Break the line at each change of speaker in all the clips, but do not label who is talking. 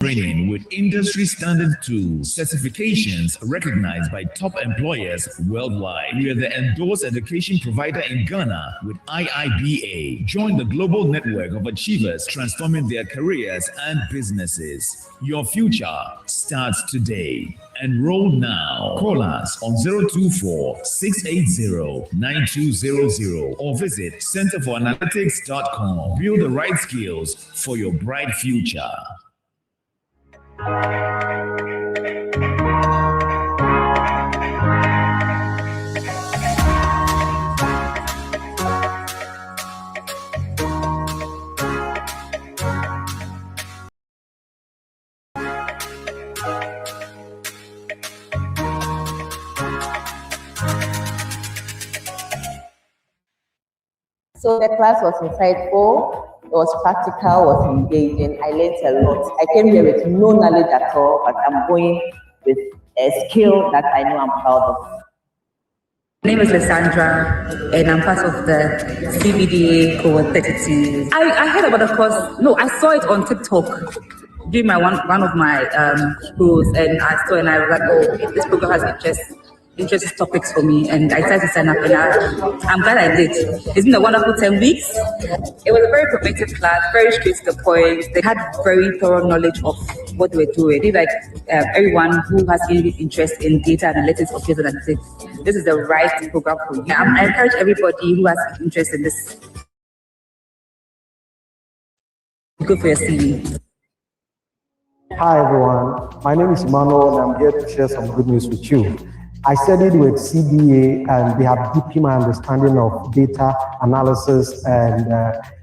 Training with industry standard tools, certifications recognized by top employers worldwide. We are the endorsed education provider in Ghana with IIBA. Join the global network of achievers transforming their careers and businesses. Your future starts today. Enroll now. Call us on 024-680-9200 or visit centerforanalytics.com. Build the right skills for your bright future.
So the class was insightful, it was practical, was engaging. I learned a lot. I came here with no knowledge at all, but I'm going with a skill that I know I'm proud of.
My name is Lysandra, and I'm part of the CBDA Cohort 32. I heard about the course. No, I saw it on TikTok during my one of my schools, and I saw, and I was like, oh, this program has interesting topics for me, and I decided to sign up, and I'm glad I did. It's been a wonderful 10 weeks. It was a very informative class, very straight to the point. They had very thorough knowledge of what they were doing. It's like everyone who has any interest in data analytics or data analytics, this is the right program for you. I encourage everybody who has interest in this, go for your CV.
Hi everyone, my name is Emmanuel and I'm here to share some good news with you. I studied with CBA and they have deepened my understanding of data analysis and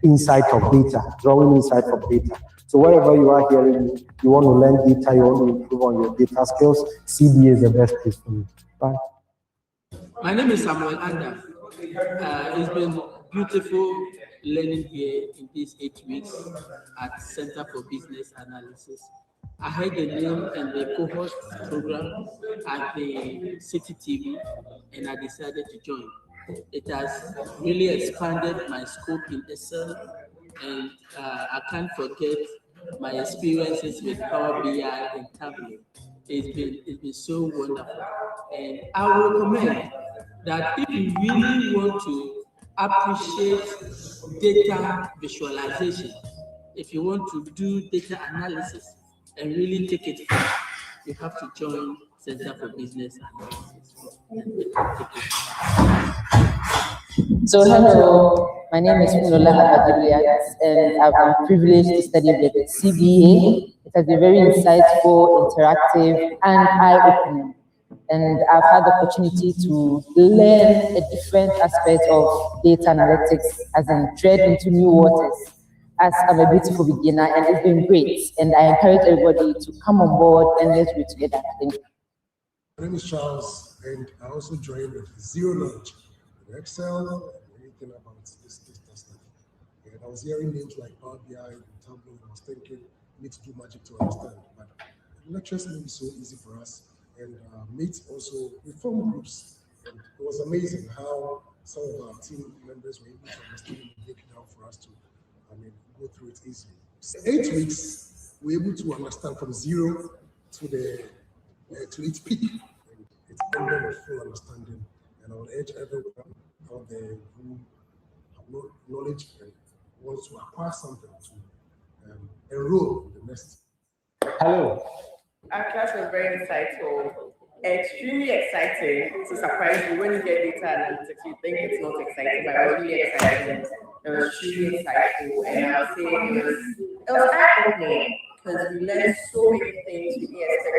insight of data, drawing insight from data. So wherever you are hearing me, you want to learn data, you want to improve on your data skills, CBA is the best place for you. Bye.
My name is Samuel Anda. It's been beautiful learning here in these 8 weeks at Center for Business Analysis. I heard the name and the cohort program at the City TV, and I decided to join. It has really expanded my scope in Excel, and I can't forget my experiences with Power BI and Tableau. It's been so wonderful, and I would recommend that if you really want to appreciate data visualization, if you want to do data analysis and really take it far, you have to join Center for Business Analysis.
So hello, my name is Funola Abadiliat, and I've been privileged to study with CBA. It has been very insightful, interactive, and eye-opening. And I've had the opportunity to learn a different aspect of data analytics, as in tread into new waters, as I'm a beautiful beginner, and it's been great. And I encourage everybody to come on board and let's do it together. Thank you.
My name is Charles, and I also joined with zero knowledge in Excel and anything about this stuff. And I was hearing names like Power BI and Tableau, and I was thinking, we need to do magic to understand. But lectures made it so easy for us. And mates also, we formed groups, and it was amazing how some of our team members were able to understand and break it down for us to, go through it easily. 8 weeks, we were able to understand from zero to its peak. And it's ended with full understanding. And I would urge everyone out there who have no knowledge and wants to acquire something to enroll in the next.
Hello.
Our class was very insightful, extremely exciting to surprise you. When you get data analytics, you think it's not exciting, but it was really exciting. It was truly insightful, and I would say it was eye-opening because we learned so many things we didn't expect.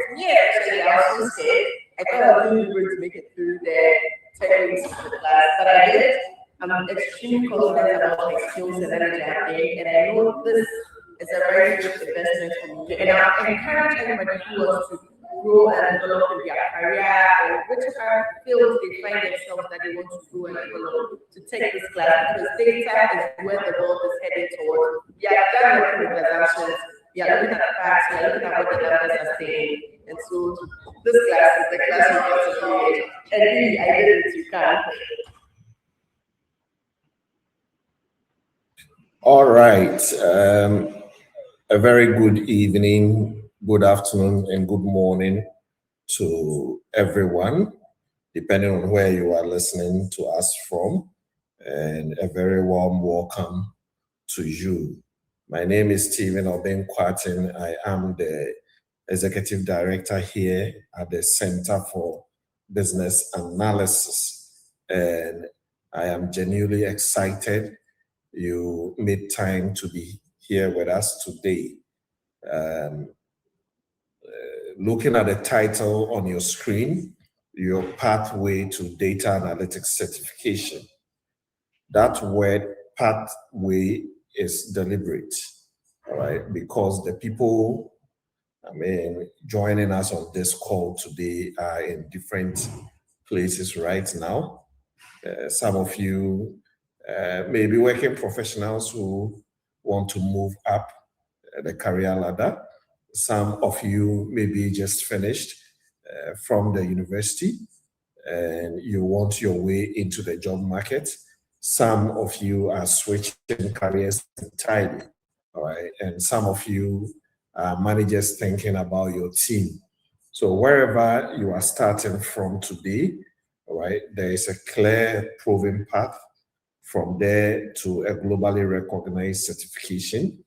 Actually, I was so scared. I thought I wasn't going to make it through the 10 weeks of the class, but I did. I'm extremely confident about my skills and energy I think, and I know this is a very good investment for me. And I encourage everybody who wants to grow and develop in their career or whichever field they find themselves that they want to grow and develop to take this class, because data is where the world is heading towards. We are done working with assumptions, we are looking at facts, we are looking at what the numbers are saying. And so this class is the class you get to do it. And really, I did it, you can.
All right. A very good evening
good afternoon, and good morning to everyone, depending on where you are listening to us from, and a very warm welcome to you. My name is Stephen Obeng-Kwarteng. I am the Executive Director here at the Center for Business Analysis, and I am genuinely excited you made time to be here with us today. Looking at the title on your screen, your pathway to data analytics certification. That word pathway is deliberate, all right, because the people, joining us on this call today are in different places right now. Some of you may be working professionals who want to move up the career ladder. Some of you may be just finished from the university and you want your way into the job market. Some of you are switching careers entirely, all right? And some of you are managers thinking about your team. So wherever you are starting from today, all right, there is a clear proven path from there to a globally recognized certification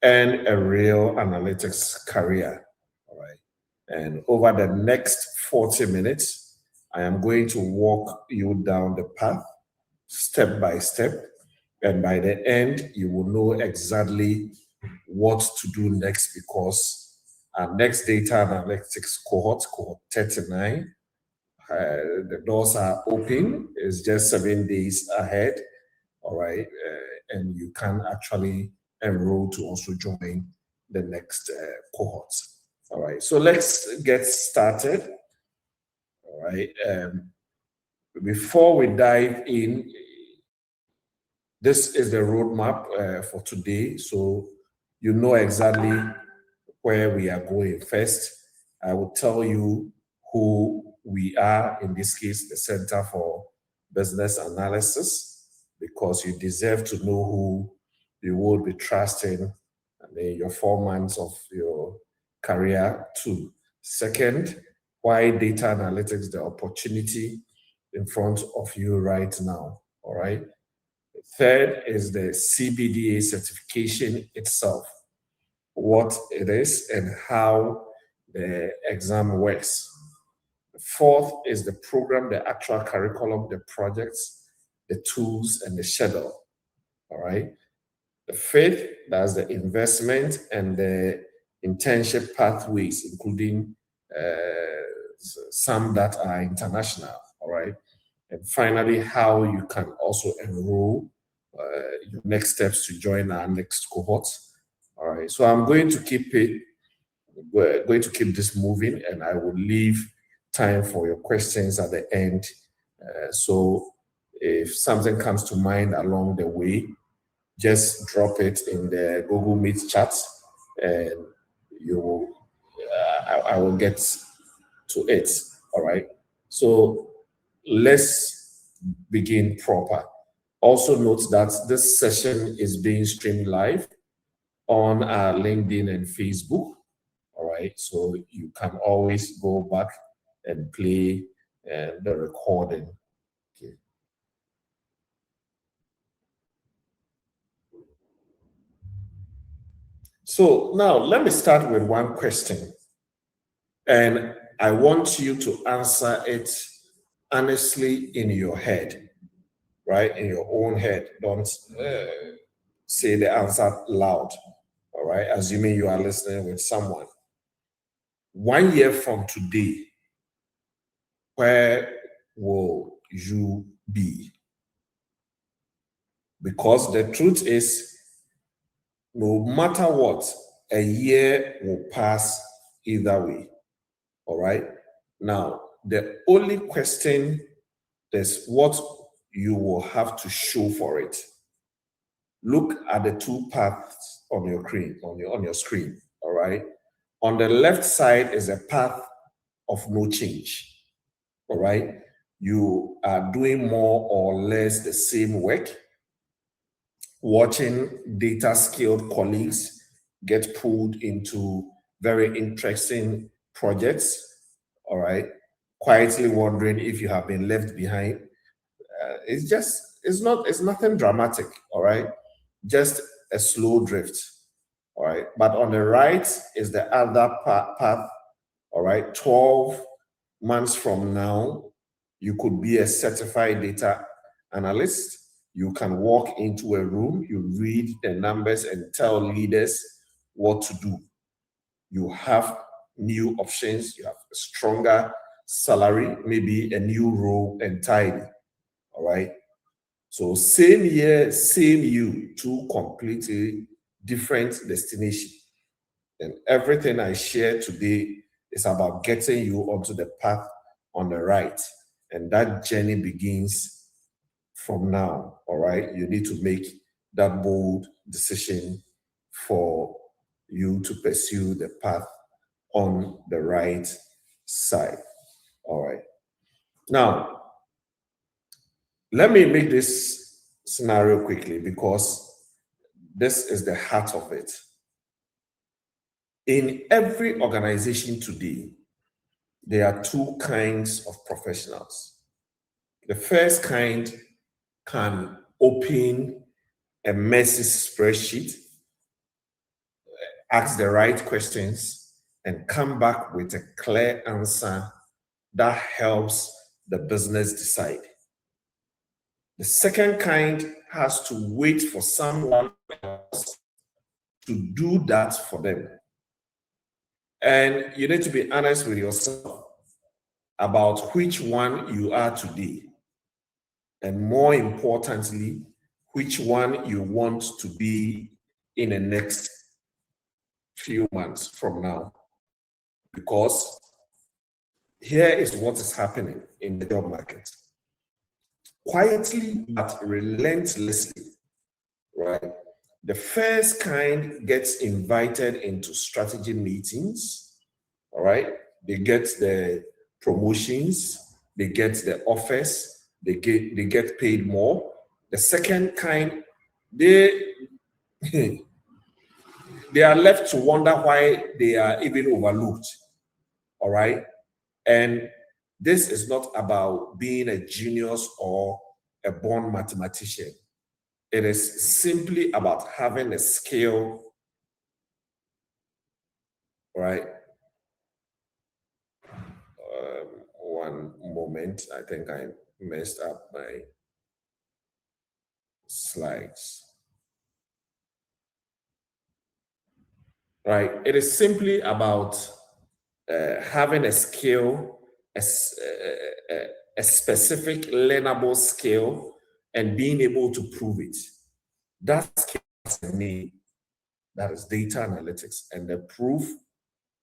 and a real analytics career, all right? And over the next 40 minutes, I am going to walk you down the path step by step, and by the end, you will know exactly what to do next, because our next data analytics cohort 39, the doors are open. It's just 7 days ahead, all right? And you can actually enroll to also join the next cohort. All right, so let's get started. All right, before we dive in, this is the roadmap for today, so you know exactly where we are going. First, I will tell you who we are, in this case, the Center for Business Analysis, because you deserve to know who you will be trusting your 4 months of your career to. Second, why data analytics, the opportunity in front of you right now, all right? Third is the CBDA certification itself, what it is and how the exam works. Fourth is the program, the actual curriculum, the projects, the tools, and the schedule, all right? The fifth, that's the investment and the internship pathways, including some that are international, all right? And finally, how you can also enroll your next steps to join our next cohort, all right? So I'm going to keep this moving, and I will leave time for your questions at the end. So if something comes to mind along the way, just drop it in the Google Meet chat, and you will, I will get to it, all right? So let's begin proper. Also note that this session is being streamed live on our LinkedIn and Facebook, all right? So you can always go back and play the recording. So now let me start with one question, and I want you to answer it honestly in your head, right? In your own head. Don't say the answer loud, all right? Assuming you are listening with someone. 1 year from today, where will you be? Because the truth is, no matter what, a year will pass either way, all right? Now, the only question is what you will have to show for it. Look at the 2 paths on your screen, on your screen, all right? On the left side is a path of no change, all right? You are doing more or less the same work, watching data skilled colleagues get pulled into very interesting projects, all right? Quietly wondering if you have been left behind. It's nothing dramatic, all right? Just a slow drift, all right? But on the right is the other path, all right? 12 months from now, you could be a certified data analyst. You can walk into a room, you read the numbers and tell leaders what to do. You have new options, you have a stronger salary, maybe a new role entirely, all right? So same year, same you, two completely different destinations. And everything I share today is about getting you onto the path on the right. And that journey begins from now, all right? You need to make that bold decision for you to pursue the path on the right side, all right? Now, let me make this scenario quickly because this is the heart of it. In every organization today, there are two kinds of professionals. The first kind can open a messy spreadsheet, ask the right questions, and come back with a clear answer that helps the business decide. The second kind has to wait for someone else to do that for them. And you need to be honest with yourself about which one you are today. And more importantly, which one you want to be in the next few months from now. Because here is what is happening in the job market. Quietly but relentlessly, right? The first kind gets invited into strategy meetings, all right? They get the promotions, they get the offers, they get paid more. The second kind, they are left to wonder why they are even overlooked, all right? And this is not about being a genius or a born mathematician. It is simply about having a skill, right? One moment, I think I messed up my slides. Right, it is simply about having a skill, a specific learnable skill, and being able to prove it. That skill has a name, that is data analytics, and the proof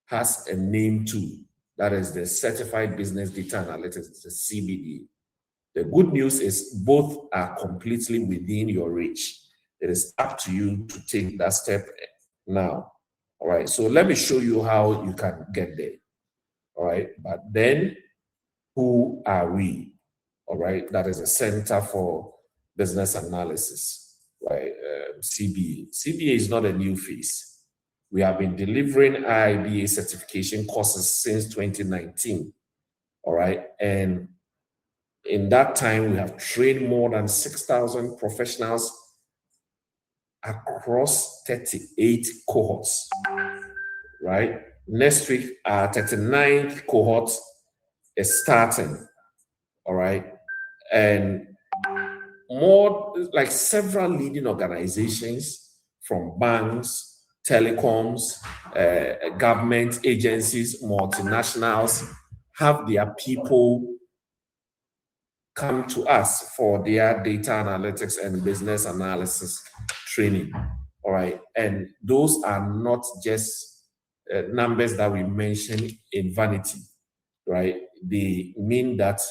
has a name too, that is the Certified Business Data Analytics, the CBD. The good news is both are completely within your reach. It is up to you to take that step now. All right, so let me show you how you can get there. All right, but then who are we? All right, that is a Center for Business Analysis, right? CBA. CBA is not a new face. We have been delivering IIBA certification courses since 2019. All right, and in that time, we have trained more than 6,000 professionals across 38 cohorts, right? Next week, our 39th cohort is starting, all right? And more, like several leading organizations from banks, telecoms, government agencies, multinationals, have their people come to us for their data analytics and business analysis training, all right? And those are not just numbers that we mention in vanity, right? They mean that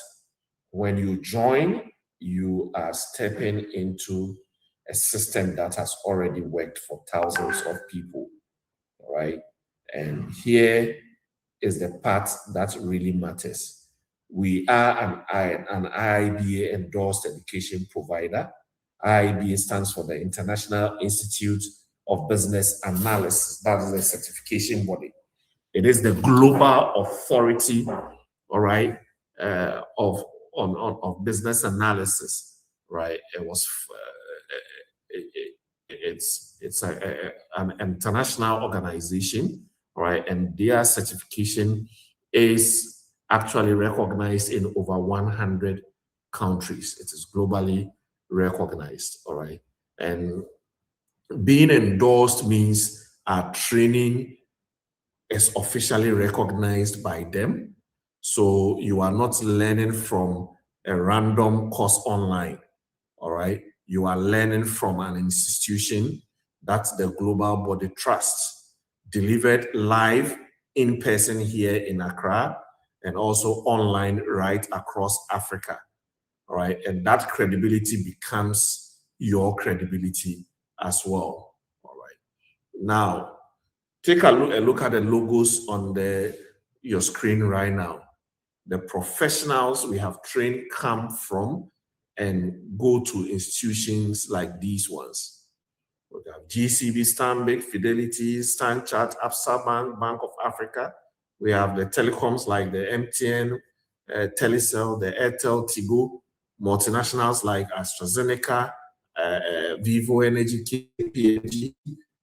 when you join, you are stepping into a system that has already worked for thousands of people, all right? And here is the part that really matters. We are an IIBA endorsed education provider. IIBA stands for the International Institute of Business Analysis. That is a certification body. It is the global authority, all right, of business analysis, right? It's an international organization, right? And their certification is actually recognized in over 100 countries. It is globally recognized, all right? And being endorsed means our training is officially recognized by them. So you are not learning from a random course online, all right? You are learning from an institution that the global body trusts, delivered live in person here in Accra and also online right across Africa, all right? And that credibility becomes your credibility as well, all right? Now, take a look at the logos on your screen right now. The professionals we have trained come from and go to institutions like these ones. We have GCB, Stanbic, Fidelity, Stanchart, Absa Bank, Bank of Africa. We have the telecoms like the MTN, Telecel, the Airtel, Tigo, multinationals like AstraZeneca, Vivo Energy, KPMG,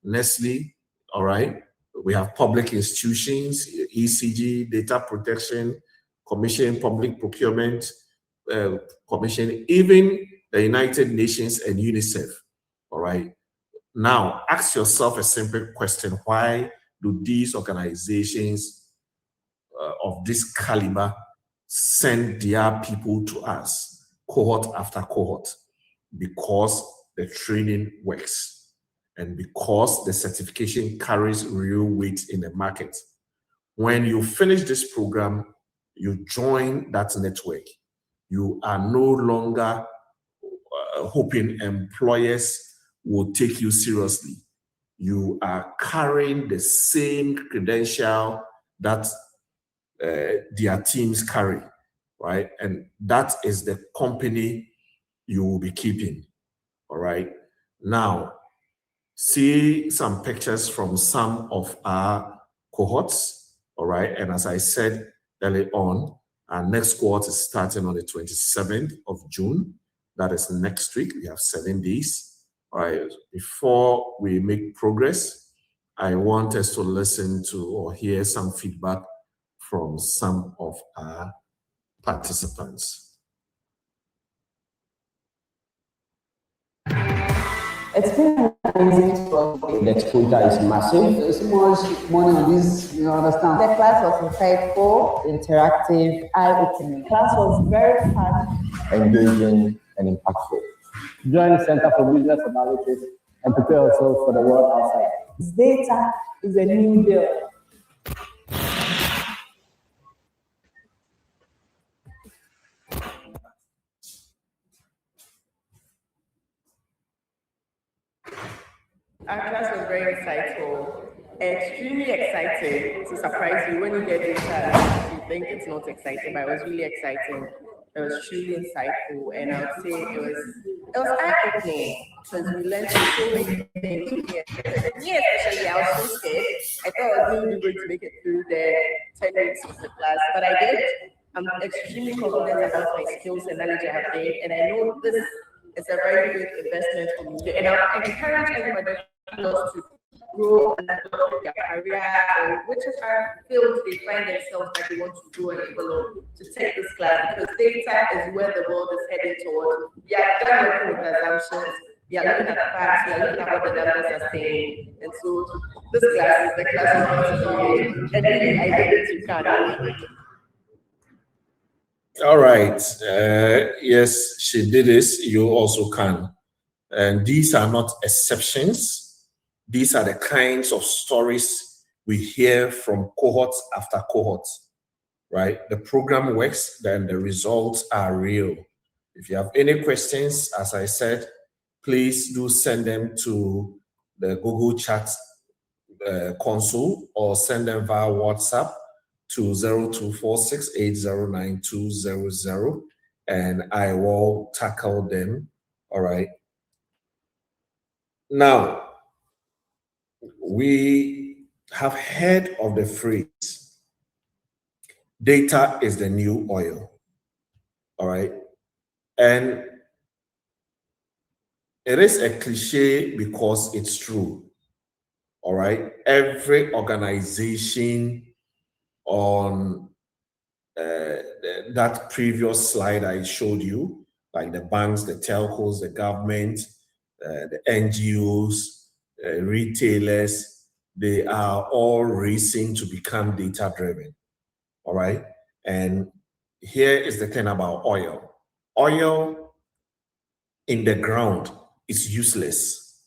Nestle, all right? We have public institutions, ECG, Data Protection Commission, Public Procurement Commission, even the United Nations and UNICEF, all right? Now, ask yourself a simple question. Why do these organizations of this caliber send their people to us, cohort after cohort? Because the training works and because the certification carries real weight in the market. When you finish this program, you join that network. You are no longer hoping employers will take you seriously. You are carrying the same credential that their teams carry, right? And that is the company you will be keeping, all right? Now, see some pictures from some of our cohorts, all right? And as I said early on, our next cohort is starting on the 27th of June. That is next week. We have 7 days. All right, before we make progress, I want us to listen to or hear some feedback from some of our participants.
It's been amazing. The exposure is massive. There's much money on this, you understand.
The class was insightful, interactive, eye-opening.
The class was very fun,
Engaging and impactful. Join the Center for Business Analytics and prepare yourself for the world outside.
data is a new deal. Our class was very insightful, extremely exciting to surprise you when you get data. You think it's not exciting, but it was really exciting. It was truly insightful, and I would say it was eye-opening because we learned so many things. Me especially, I was so scared. I thought I was really going to make it through the 10 weeks of the class, but I did. I'm extremely confident about my skills and knowledge I have gained, and I know this is a very good investment for me. And I encourage everybody to grow and develop their career, or whichever field they find themselves that they want to grow and develop, to take this class, because data is where the world is heading toward. We are done working with assumptions, we are looking at facts, we are looking at what the numbers are saying, and so this class is the class of today, and then I think it's Ricardo.
All right. Yes, she did this. You also can. And these are not exceptions. These are the kinds of stories we hear from cohorts after cohorts, right? The program works, then the results are real. If you have any questions, as I said, please do send them to the Google Chat console or send them via WhatsApp to 0246809200, and I will tackle them. All right. Now, we have heard of the phrase, data is the new oil. All right. And it is a cliche because it's true. All right. Every organization on that previous slide I showed you, like the banks, the telcos, the government, the NGOs, retailers, they are all racing to become data driven. All right. And here is the thing about oil. Oil in the ground is useless.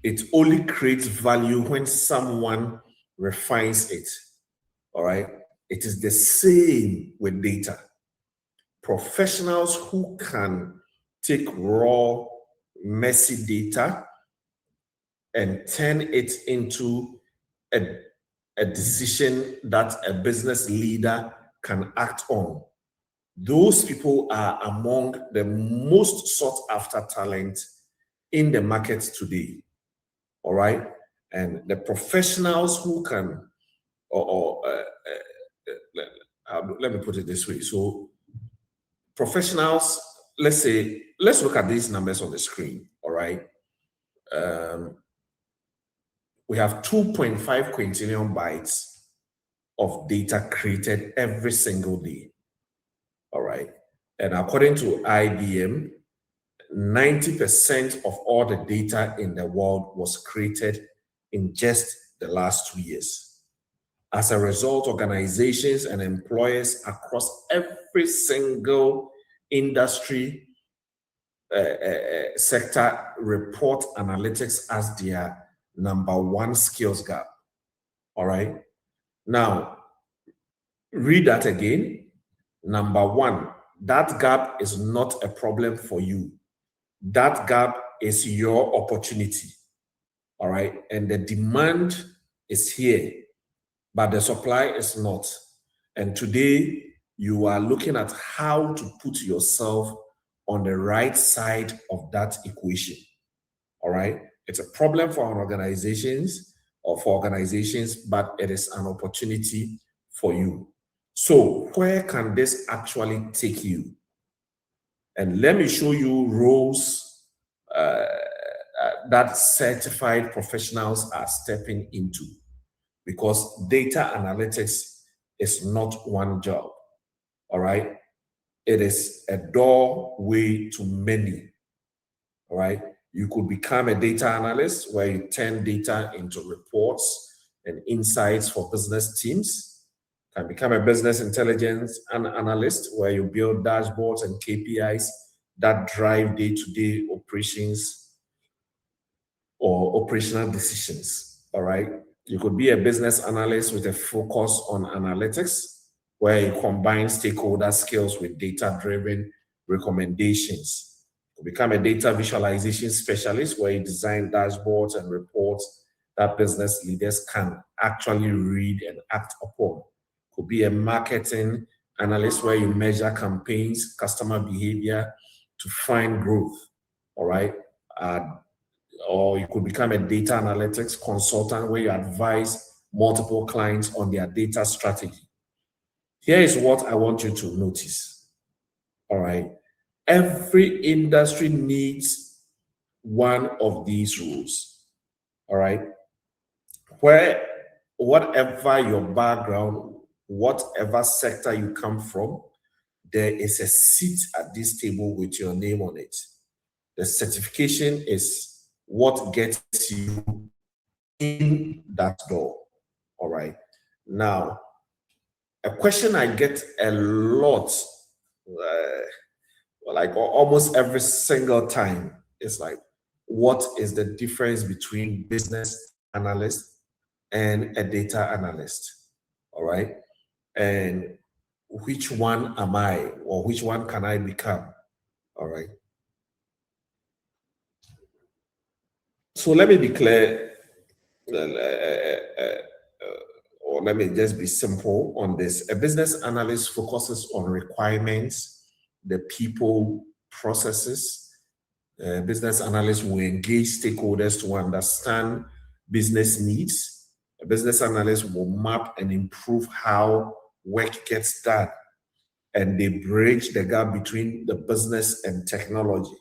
It only creates value when someone refines it. All right. It is the same with data. Professionals who can take raw, messy data and turn it into a decision that a business leader can act on. Those people are among the most sought after talent in the market today. All right. And the professionals who can, let me put it this way. So professionals, let's look at these numbers on the screen. All right. We have 2.5 quintillion bytes of data created every single day. All right. And according to IBM, 90% of all the data in the world was created in just the last 2 years. As a result, organizations and employers across every single industry sector report analytics as their #1 skills gap. All right. Now, read that again. #1, that gap is not a problem for you. That gap is your opportunity. All right. And the demand is here, but the supply is not. And today, you are looking at how to put yourself on the right side of that equation. All right. It's a problem for our organizations but it is an opportunity for you. So where can this actually take you? And let me show you roles that certified professionals are stepping into, because data analytics is not one job. All right. It is a doorway to many. All right. You could become a data analyst where you turn data into reports and insights for business teams. You can become a business intelligence analyst where you build dashboards and KPIs that drive day-to-day operations or operational decisions. All right. You could be a business analyst with a focus on analytics, where you combine stakeholder skills with data-driven recommendations. You become a data visualization specialist, where you design dashboards and reports that business leaders can actually read and act upon. Could be a marketing analyst, where you measure campaigns, customer behavior to find growth. All right. Or you could become a data analytics consultant, where you advise multiple clients on their data strategy. Here is what I want you to notice. All right. Every industry needs one of these roles. All right. Where, whatever your background, whatever sector you come from, there is a seat at this table with your name on it. The certification is what gets you in that door. All right. Now, a question I get a lot, like almost every single time, is like, what is the difference between business analyst and a data analyst? All right. And which one am I, or which one can I become? All right. So let me be clear, or let me just be simple on this. A business analyst focuses on requirements, the people, processes. Business analysts will engage stakeholders to understand business needs. A business analyst will map and improve how work gets done, and they bridge the gap between the business and technology.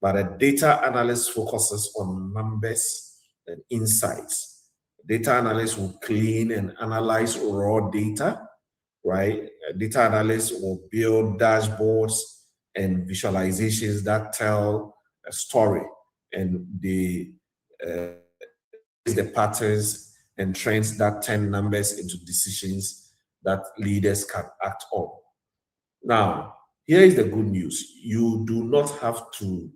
But a data analyst focuses on numbers and insights. A data analyst will clean and analyze raw data, right? A data analyst will build dashboards and visualizations that tell a story, and they the patterns and trends that turn numbers into decisions that leaders can act on. Now, here is the good news. You do not have to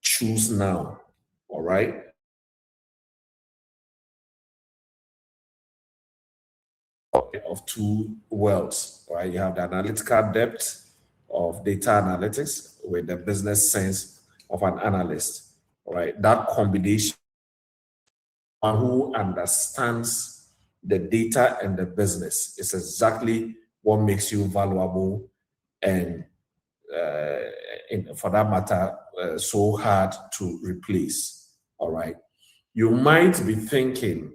choose now, all right? Of two worlds, right? You have the analytical depth of data analytics with the business sense of an analyst, right? That combination, one who understands the data and the business, is exactly what makes you valuable and, for that matter, so hard to replace, all right? You might be thinking,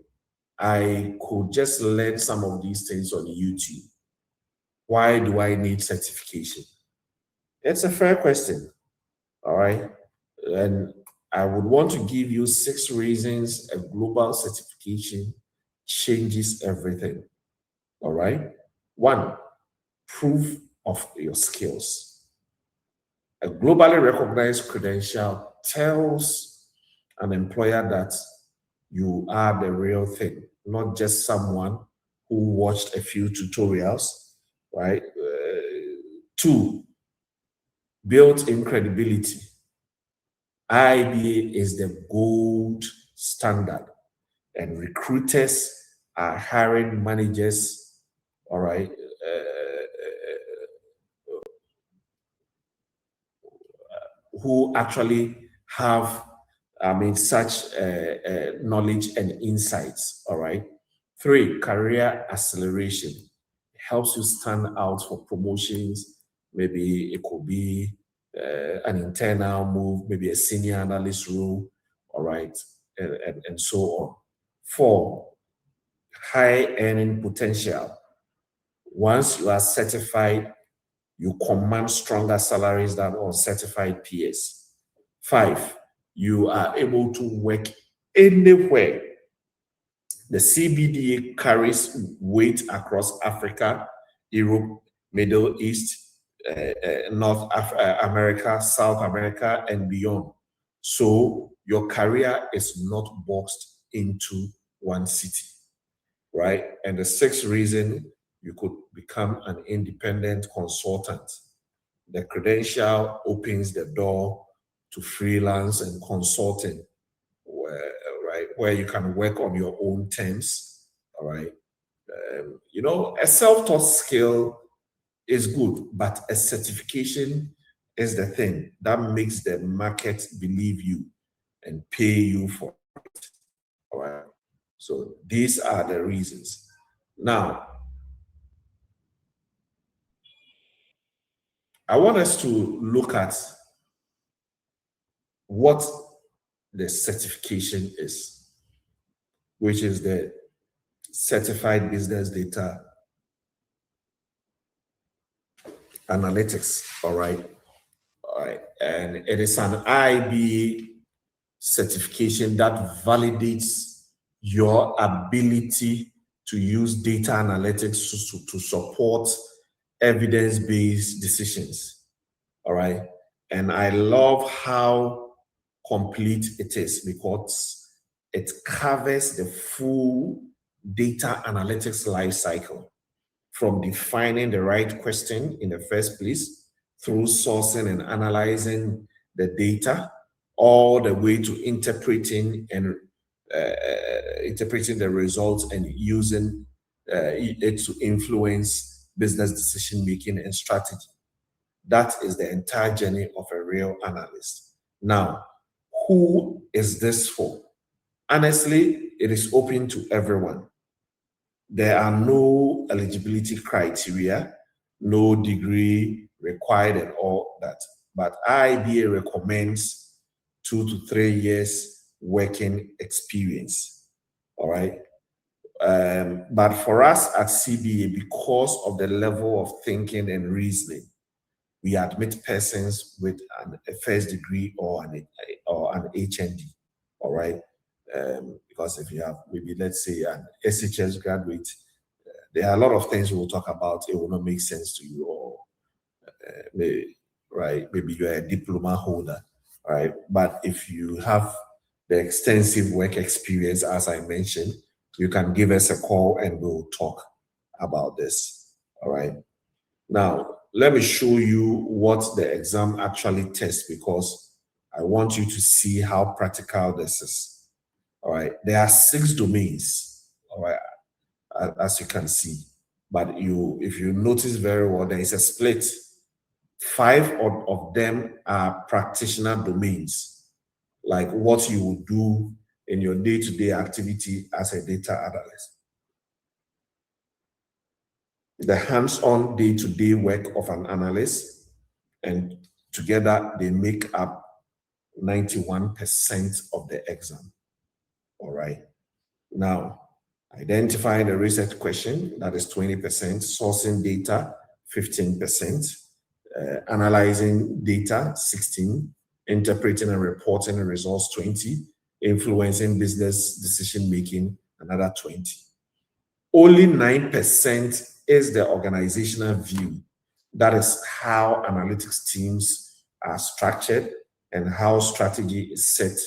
I could just learn some of these things on YouTube. Why do I need certification? It's a fair question, all right? And I would want to give you 6 reasons a global certification changes everything, all right? 1, proof of your skills. A globally recognized credential tells an employer that you are the real thing, not just someone who watched a few tutorials, right? 2, built-in credibility. IIBA is the gold standard, and recruiters are hiring managers, all right, who actually have, such knowledge and insights, all right? 3, career acceleration. It helps you stand out for promotions. Maybe it could be an internal move, maybe a senior analyst role, all right, and so on. 4, high earning potential. Once you are certified, you command stronger salaries than uncertified peers. 5, you are able to work anywhere. The CBDA carries weight across Africa, Europe, Middle East, North America, South America, and beyond. So your career is not boxed into one city, right? And the 6th reason, you could become an independent consultant. The credential opens the door to freelance and consulting, where you can work on your own terms, all right? A self-taught skill is good, but a certification is the thing that makes the market believe you and pay you for it, all right? So these are the reasons. Now, I want us to look at what the certification is, which is the Certified Business Data Analytics, all right? All right, and it is an IIBA certification that validates your ability to use data analytics to support evidence-based decisions, all right? And I love how complete it is because it covers the full data analytics life cycle, from defining the right question in the first place, through sourcing and analyzing the data, all the way to interpreting the results and using it to influence business decision making and strategy. That is the entire journey of a real analyst. Now, who is this for? Honestly, it is open to everyone. There are no eligibility criteria, no degree required and all that. But IIBA recommends 2 to 3 years working experience, all right? But for us at CBA, because of the level of thinking and reasoning, we admit persons with a first degree or an HND, all right? Because if you have maybe, let's say, an SHS graduate, there are a lot of things we'll talk about. It will not make sense to you, or maybe you're a diploma holder, right? But if you have the extensive work experience, as I mentioned, you can give us a call and we'll talk about this, all right? Now, let me show you what the exam actually tests, because I want you to see how practical this is, all right? There are 6 domains, all right, as you can see. But if you notice very well, there is a split. 5 of them are practitioner domains, like what you would do in your day-to-day activity as a data analyst. The hands-on day-to-day work of an analyst, and together they make up 91% of the exam. All right. Now, identifying the research question, that is 20%, sourcing data, 15%, analyzing data, 16%, interpreting and reporting the results, 20%, influencing business decision-making, another 20%. Only 9% is the organizational view. That is how analytics teams are structured and how strategy is set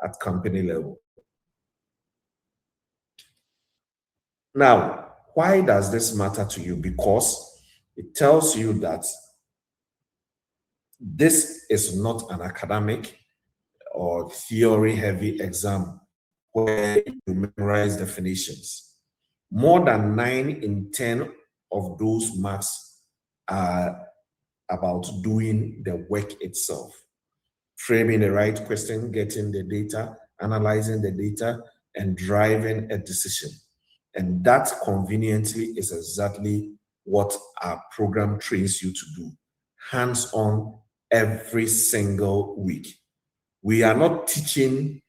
at company level. Now, why does this matter to you? Because it tells you that this is not an academic or theory-heavy exam where you memorize definitions. More than 9 in 10 of those marks are about doing the work itself. Framing the right question, getting the data, analyzing the data, and driving a decision. And that conveniently is exactly what our program trains you to do. Hands-on every single week. We are not teaching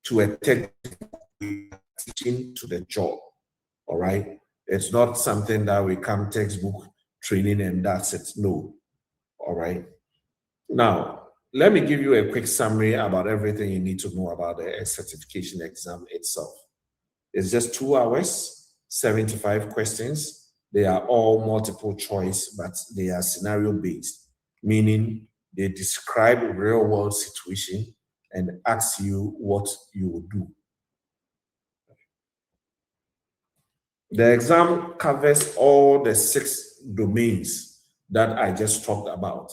to a textbook, we are teaching to the job. All right? It's not something that we come textbook training and that's it. No. All right? Now, let me give you a quick summary about everything you need to know about the certification exam itself. It's just 2 hours, 75 questions. They are all multiple choice, but they are scenario based, meaning they describe a real world situation and ask you what you would do. The exam covers all the 6 domains that I just talked about,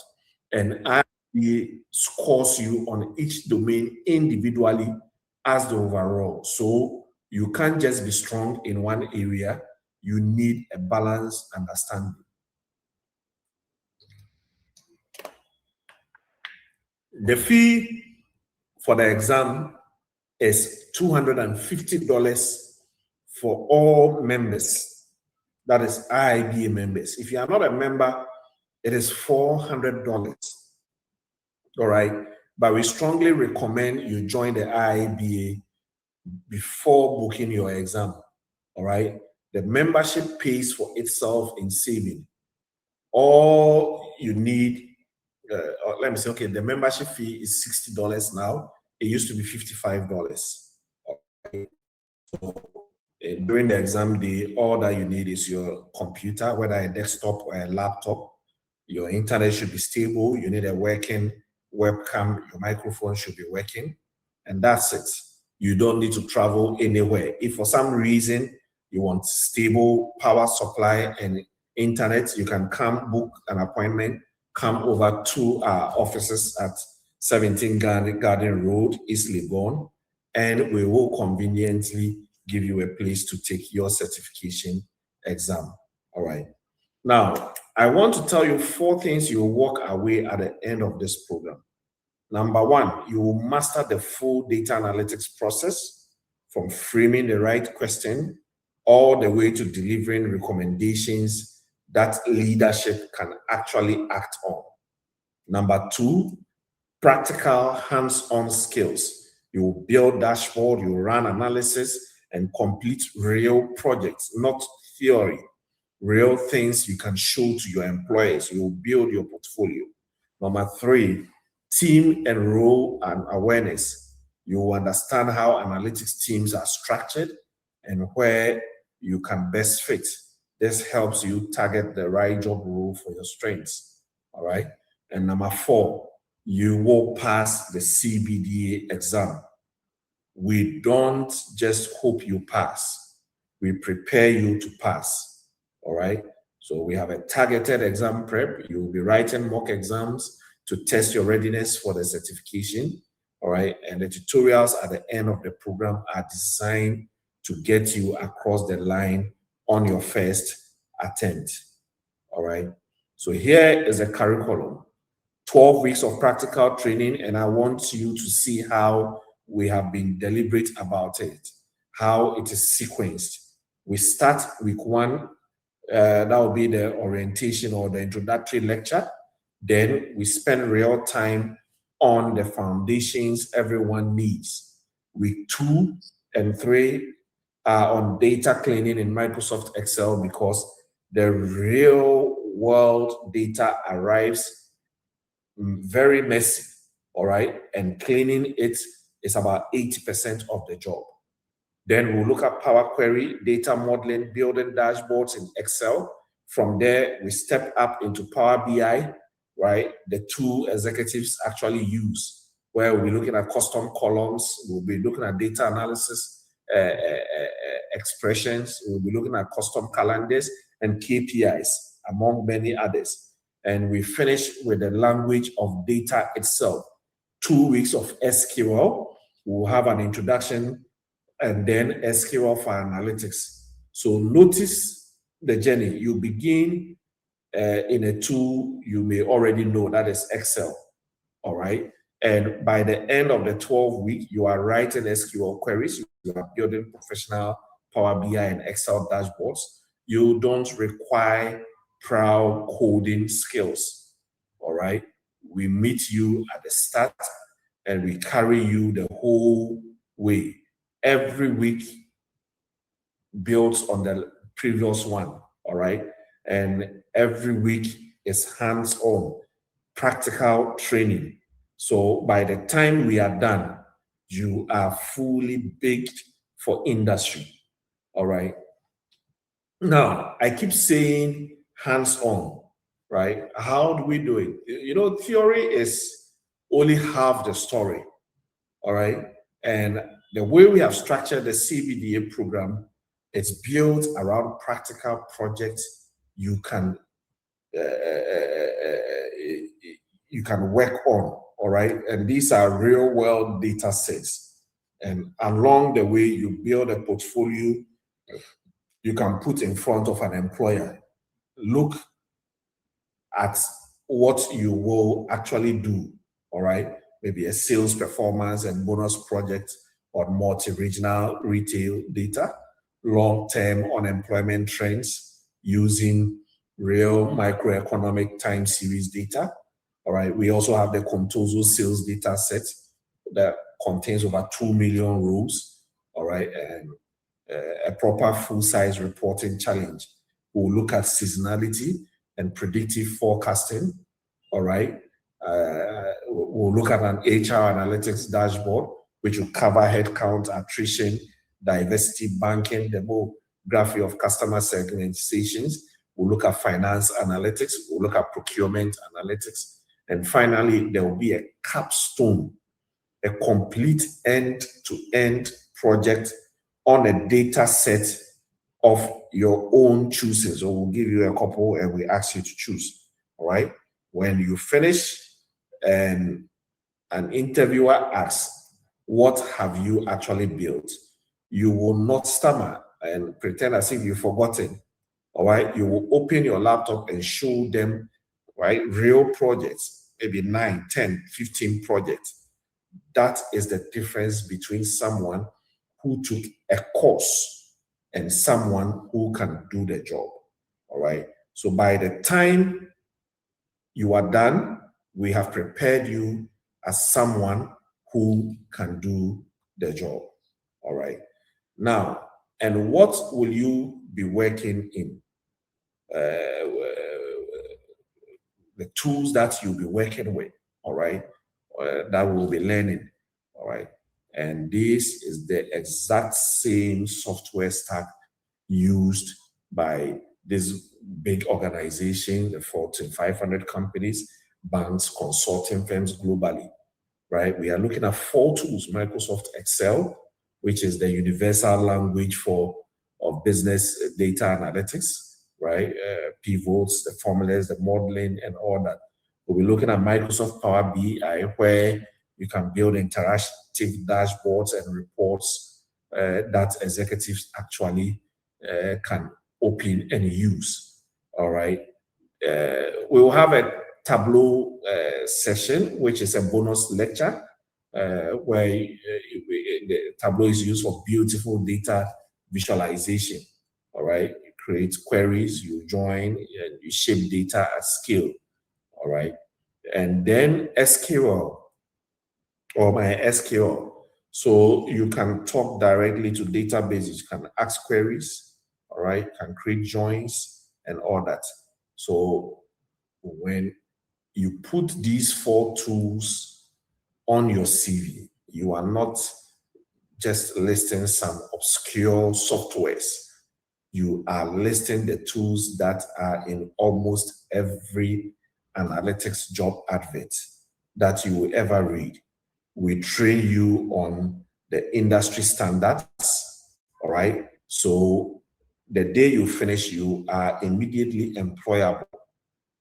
and IB scores you on each domain individually as the overall. So you can't just be strong in one area, you need a balanced understanding. The fee for the exam is $250 for all members, that is IIBA members. If you are not a member, it is $400, all right? But we strongly recommend you join the IIBA before booking your exam, all right? The membership pays for itself in saving. All you need, let me say, okay, the membership fee is $60 now. It used to be $55. Okay. So, during the exam day, all that you need is your computer, whether a desktop or a laptop. Your internet should be stable. You need a working webcam. Your microphone should be working. And that's it. You don't need to travel anywhere. If for some reason you want stable power supply and internet, you can come book an appointment, come over to our offices at 17 Garden Road, East Legon, and we will conveniently give you a place to take your certification exam. All right. Now, I want to tell you 4 things you will walk away at the end of this program. Number 1, you will master the full data analytics process from framing the right question all the way to delivering recommendations that leadership can actually act on. Number 2, practical hands-on skills. You will build dashboard, you will run analysis, and complete real projects, not theory, real things you can show to your employers. You will build your portfolio. Number 3, team and role and awareness. You will understand how analytics teams are structured and where you can best fit. This helps you target the right job role for your strengths. All right. And number 4, you will pass the CBDA exam. We don't just hope you pass. We prepare you to pass. All right. So we have a targeted exam prep. You will be writing mock exams to test your readiness for the certification. All right. And the tutorials at the end of the program are designed to get you across the line on your first attempt. All right. So here is a curriculum, 12 weeks of practical training, and I want you to see how we have been deliberate about it, how it is sequenced. We start week 1, that will be the orientation or the introductory lecture. Then we spend real time on the foundations everyone needs. Week 2 and 3 are on data cleaning in Microsoft Excel, because the real world data arrives very messy, all right? And cleaning it is about 80% of the job. Then we'll look at Power Query, data modeling, building dashboards in Excel. From there, we step up into Power BI, right? The tool executives actually use, where we'll be looking at custom columns, we'll be looking at data analysis, expressions, we'll be looking at custom calendars and KPIs, among many others. And we finish with the language of data itself. 2 weeks of SQL, we'll have an introduction, and then SQL for analytics. So notice the journey. You begin in a tool you may already know, that is Excel, all right? And by the end of the 12 week, you are writing SQL queries, you are building professional Power BI and Excel dashboards. You don't require proud coding skills, all right? We meet you at the start and we carry you the whole way. Every week builds on the previous one, all right? And every week is hands-on, practical training. So by the time we are done, you are fully baked for industry, all right? Now, I keep saying hands-on, right? How do we do it? You know, theory is only half the story, all right? And the way we have structured the CBDA program, it's built around practical projects you can work on, all right? And these are real-world data sets. And along the way, you build a portfolio you can put in front of an employer. Look at what you will actually do, all right? Maybe a sales performance and bonus project on multi-regional retail data, long-term unemployment trends using real microeconomic time series data, all right? We also have the Contoso sales data set that contains over 2 million rows, all right? And a proper full-size reporting challenge. We'll look at seasonality and predictive forecasting, all right? We'll look at an HR analytics dashboard, which will cover headcount, attrition, diversity, banking, demography of customer segmentations. We'll look at finance analytics. We'll look at procurement analytics. And finally, there will be a capstone, a complete end-to-end project on a data set of your own choosing. So we'll give you a couple and we ask you to choose, all right? When you finish and an interviewer asks, what have you actually built? You will not stammer and pretend as if you've forgotten, all right? You will open your laptop and show them, right, real projects, maybe 9, 10, 15 projects. That is the difference between someone who took a course and someone who can do the job, all right? So by the time you are done, we have prepared you as someone who can do the job, all right? Now, and what will you be working in? The tools that you'll be working with, all right, that we'll be learning, all right. And this is the exact same software stack used by this big organization, the Fortune 500 companies, banks, consulting firms globally, right? We are looking at 4 tools: Microsoft Excel, which is the universal language of business data analytics, right? Pivots, the formulas, the modeling, and all that. We'll be looking at Microsoft Power BI, where you can build interactive dashboards and reports that executives actually can open and use. All right. We will have a Tableau session, which is a bonus lecture, where the Tableau is used for beautiful data visualization. All right. You create queries, you join, and you shape data at scale. All right. And then SQL or MySQL. So you can talk directly to databases, you can ask queries, all right, can create joins and all that. So when you put these 4 tools on your CV, you are not just listing some obscure softwares. You are listing the tools that are in almost every analytics job advert that you will ever read. We train you on the industry standards, all right? So the day you finish, you are immediately employable.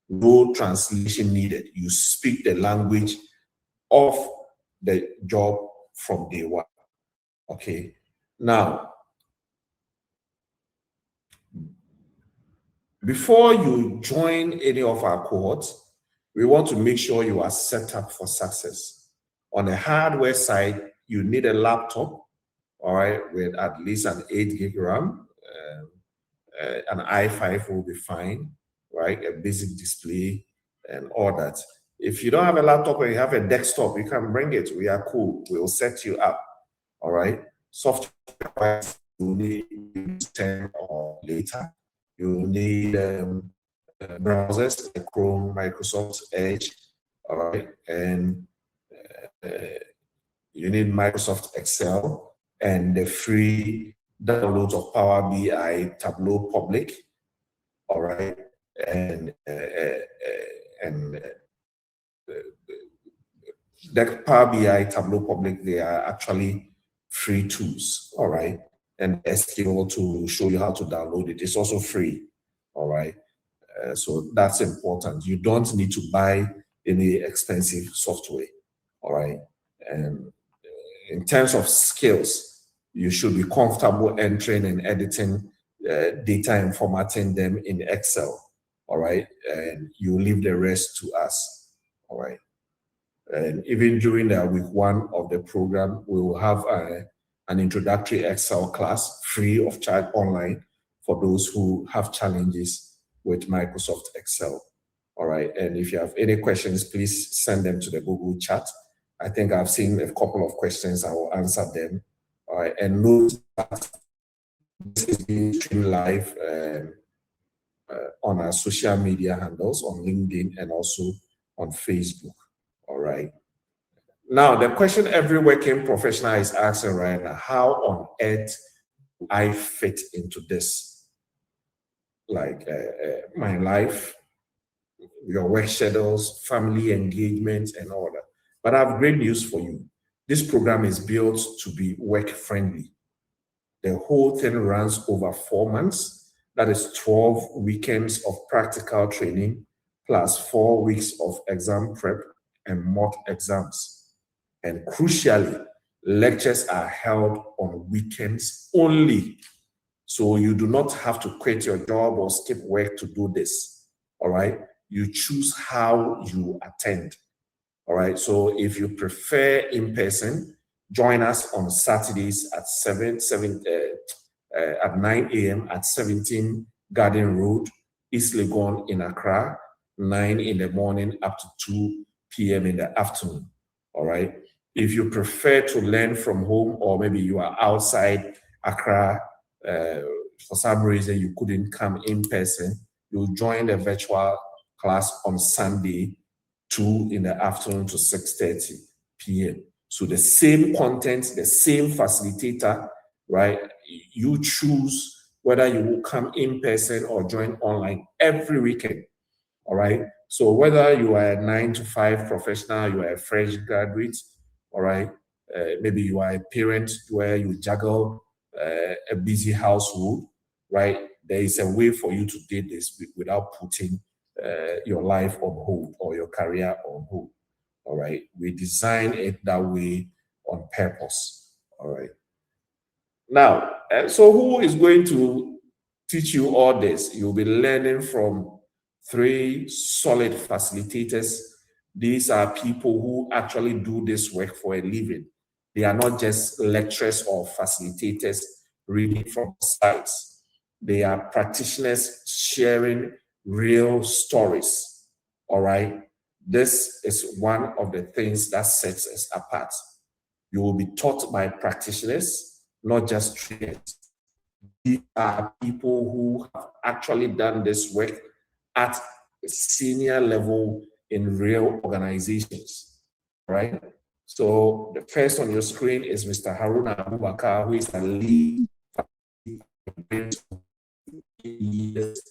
No translation needed. You speak the language of the job from day one, okay? Now, before you join any of our cohorts, we want to make sure you are set up for success. On the hardware side, you need a laptop, all right, with at least an 8 gig RAM. An i5 will be fine, right? A basic display and all that. If you don't have a laptop or you have a desktop, you can bring it. We are cool. We'll set you up, all right? Software, you need 10 or later. You need browsers, like Chrome, Microsoft Edge, all right? And you need Microsoft Excel and the free downloads of Power BI, Tableau Public, all right? And the Power BI, Tableau Public, they are actually free tools, all right? And SQL to show you how to download it. It's also free, all right? So that's important. You don't need to buy any expensive software, all right? And in terms of skills, you should be comfortable entering and editing data and formatting them in Excel, all right? And you leave the rest to us, all right? And even during the week 1 of the program, we will have an introductory Excel class free of charge online for those who have challenges with Microsoft Excel, all right? And if you have any questions, please send them to the Google chat. I think I've seen a couple of questions. I will answer them. All right, and note that this is being streamed live on our social media handles, on LinkedIn and also on Facebook. All right. Now, the question every working professional is asking right now: how on earth do I fit into this? Like my life, your work schedules, family engagements, and all that. But I have great news for you. This program is built to be work-friendly. The whole thing runs over 4 months. That is 12 weekends of practical training, plus 4 weeks of exam prep and mock exams. And crucially, lectures are held on weekends only. So you do not have to quit your job or skip work to do this, all right? You choose how you attend. All right, so if you prefer in person, join us on Saturdays at 9 a.m. at 17 Garden Road, East Legon in Accra, 9 in the morning up to 2 p.m. in the afternoon. All right, if you prefer to learn from home, or maybe you are outside Accra, for some reason you couldn't come in person, you'll join the virtual class on Sunday, 2 in the afternoon to 6:30 p.m. So the same content, the same facilitator, right? You choose whether you will come in person or join online every weekend, all right? So whether you are a 9-to-5 professional, you are a fresh graduate, all right? Maybe you are a parent where you juggle a busy household, right? There is a way for you to do this without putting your life on hold or your career on hold, all right? We design it that way on purpose, all right? Now, so who is going to teach you all this? You'll be learning from 3 solid facilitators. These are people who actually do this work for a living. They are not just lecturers or facilitators reading from slides. They are practitioners sharing real stories, all right? This is one of the things that sets us apart. You will be taught by practitioners, not just trainers. These are people who have actually done this work at a senior level in real organizations, right? So the first on your screen is Mr. Haruna Abubakar, who is a lead years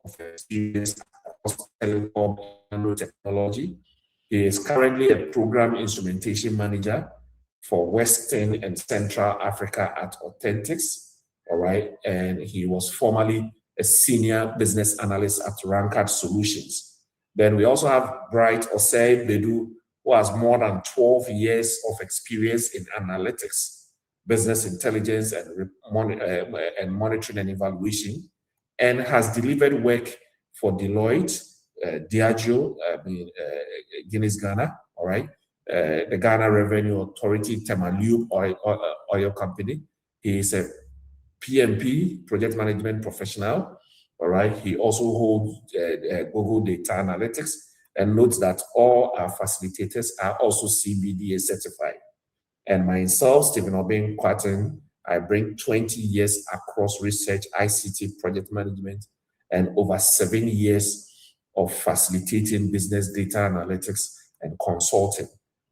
of experience across telecom and technology. He is currently a program instrumentation manager for Western and Central Africa at Authentics, all right? And he was formerly a senior business analyst at Rankard Solutions. Then we also have Bright Osei Bedu, who has more than 12 years of experience in analytics, business intelligence, and monitoring and evaluation, and has delivered work for Deloitte, Diageo, Guinness Ghana, all right, the Ghana Revenue Authority, Temalube oil company. He is a PMP, project management professional, all right. He also holds Google Data Analytics, and notes that all our facilitators are also CBDA certified. And myself, Stephen Obeng Quaten, I bring 20 years across research, ICT, project management, and over 7 years of facilitating business data analytics and consulting.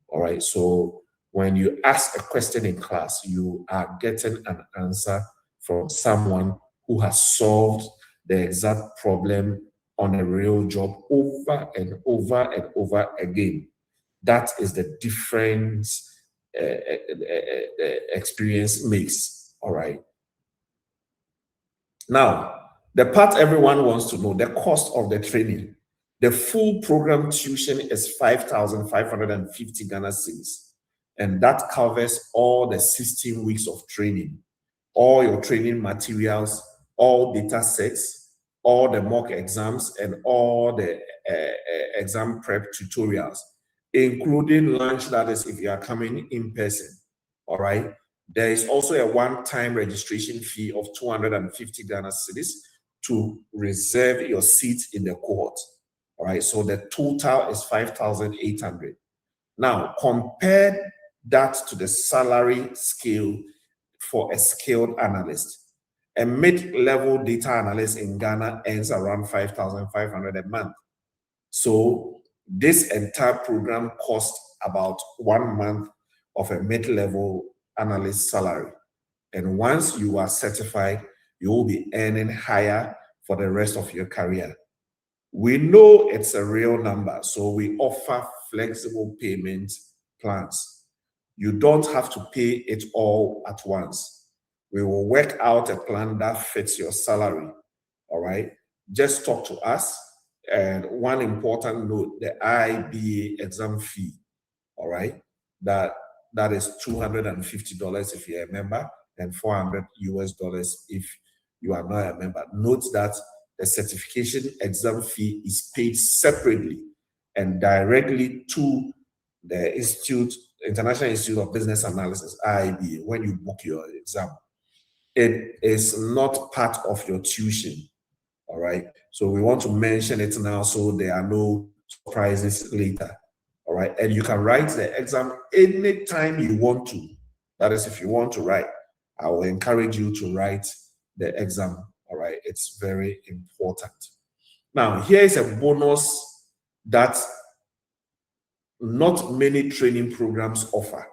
All right. So when you ask a question in class, you are getting an answer from someone who has solved the exact problem on a real job over and over and over again. That is the difference experience makes, all right? Now, the part everyone wants to know, the cost of the training. The full program tuition is 5,550 Ghana cedis, and that covers all the 16 weeks of training, all your training materials, all data sets, all the mock exams, and all the exam prep tutorials, including lunch, that is if you are coming in person, all right? There is also a one-time registration fee of 250 Ghana cedis to reserve your seat in the cohort, all right? So the total is 5,800. Now, compare that to the salary scale for a skilled analyst. A mid-level data analyst in Ghana earns around 5,500 a month. So this entire program costs about 1 month of a mid-level analyst salary. And once you are certified, you will be earning higher for the rest of your career. We know it's a real number, so we offer flexible payment plans. You don't have to pay it all at once. We will work out a plan that fits your salary, all right? Just talk to us. And one important note, the IBA exam fee, all right? That is $250 if you're a member, and $400 US if you are not a member. Note that the certification exam fee is paid separately and directly to the International Institute of Business Analysis, IIBA, when you book your exam. It is not part of your tuition, all right? So we want to mention it now so there are no surprises later, all right? And you can write the exam anytime you want to. That is if you want to write. I will encourage you to write the exam. All right, it's very important. Now, here is a bonus that not many training programs offer,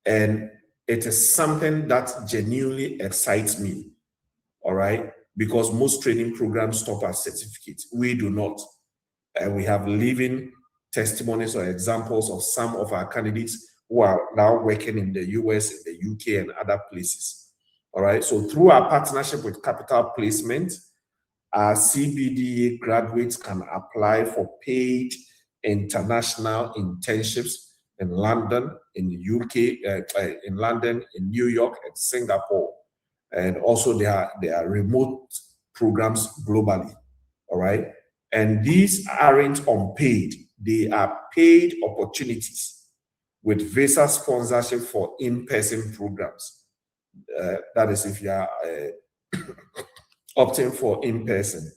and it is something that genuinely excites me. All right, because most training programs stop at certificates. We do not. And we have living testimonies or examples of some of our candidates who are now working in the US, in the UK, and other places. All right, so through our partnership with Capital Placement, our CBDA graduates can apply for paid international internships in London, in the UK, in London, in New York, and Singapore. And also there are remote programs globally. All right. And these aren't unpaid. They are paid opportunities with visa sponsorship for in-person programs. That is if you are opting for in-person,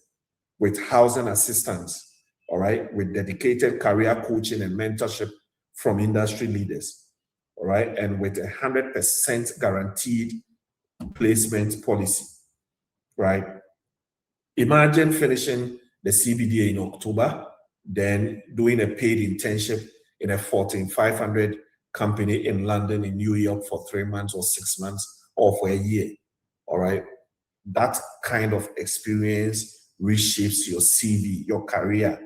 with housing assistance, all right, with dedicated career coaching and mentorship from industry leaders, all right, and with 100% guaranteed placement policy, right? Imagine finishing the CBDA in October, then doing a paid internship in a Fortune 500 company in London, in New York for 3 months or 6 months or for a year, all right? That kind of experience reshapes your CV, your career,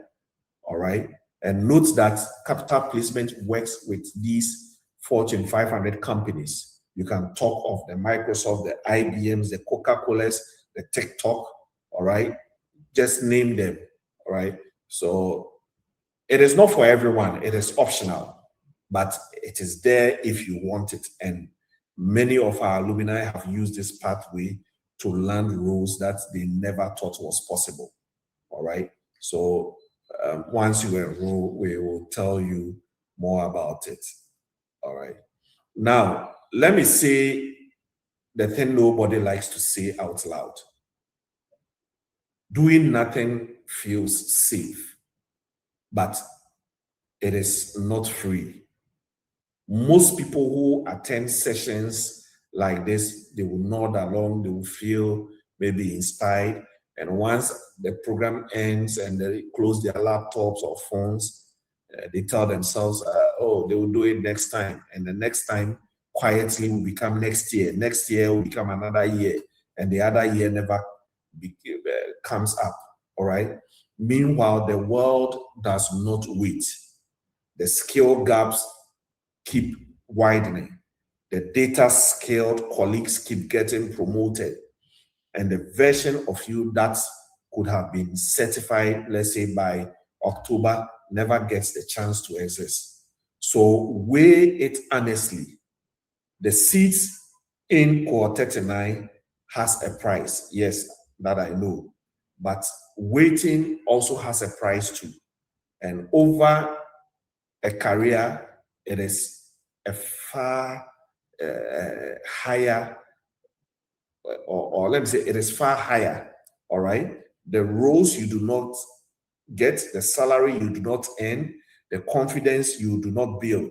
all right? And note that Capital Placement works with these Fortune 500 companies. You can talk of the Microsoft, the IBMs, the Coca-Colas, the TikTok, all right? Just name them, all right? So it is not for everyone. It is optional, but it is there if you want it. And many of our alumni have used this pathway to land roles that they never thought was possible, all right? So once you enroll, we will tell you more about it, all right? Now, let me say the thing nobody likes to say out loud. Doing nothing feels safe, but it is not free. Most people who attend sessions like this, they will nod along, they will feel maybe inspired. And once the program ends and they close their laptops or phones, they tell themselves, oh, they will do it next time. And the next time quietly will become next year. Next year will become another year. And the other year never comes up, all right? Meanwhile, the world does not wait. The skill gaps keep widening. The data skilled colleagues keep getting promoted. And the version of you that could have been certified, let's say by October, never gets the chance to exist. So weigh it honestly. The seats in Cohort 39 has a price. Yes, that I know. But waiting also has a price too. And over a career, it is a far higher, or let me say, it is far higher, all right? The roles you do not get, the salary you do not earn, the confidence you do not build.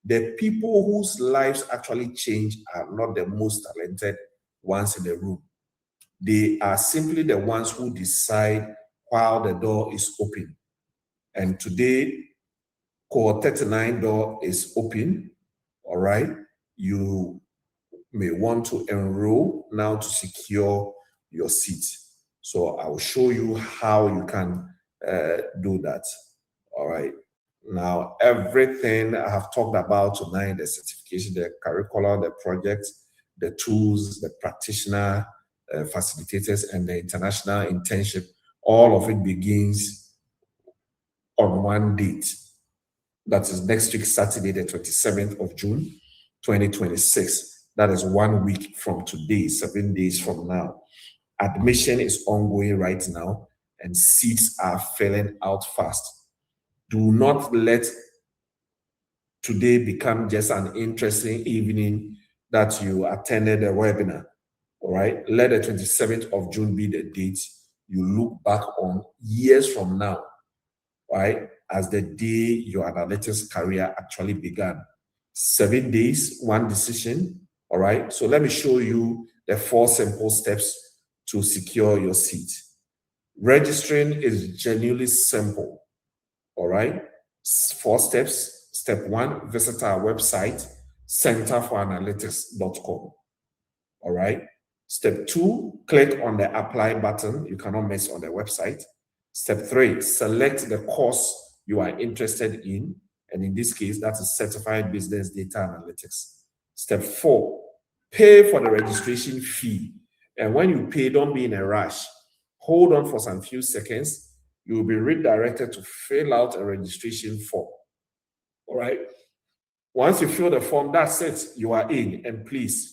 The people whose lives actually change are not the most talented ones in the room. They are simply the ones who decide while the door is open. And today, Cohort 39 door is open, all right? You may want to enroll now to secure your seat. So I will show you how you can do that, all right? Now, everything I have talked about tonight, the certification, the curriculum, the project, the tools, the practitioner, facilitators, and the international internship, all of it begins on one date. That is next week, Saturday, the 27th of June, 2026. That is 1 week from today, 7 days from now. Admission is ongoing right now, and seats are filling out fast. Do not let today become just an interesting evening that you attended a webinar, all right? Let the 27th of June be the date you look back on years from now, right? As the day your analytics career actually began. 7 days, one decision, All right, so let me show you the 4 simple steps to secure your seat. Registering is genuinely simple. All right, 4 steps. Step 1, visit our website, centerforanalytics.com. All right. Step 2, click on the apply button. You cannot miss on the website. Step 3, select the course you are interested in. And in this case, that is Certified Business Data Analytics. Step 4, pay for the registration fee. And when you pay, don't be in a rush. Hold on for some few seconds. You will be redirected to fill out a registration form. All right. Once you fill the form, that's it. You are in. And please,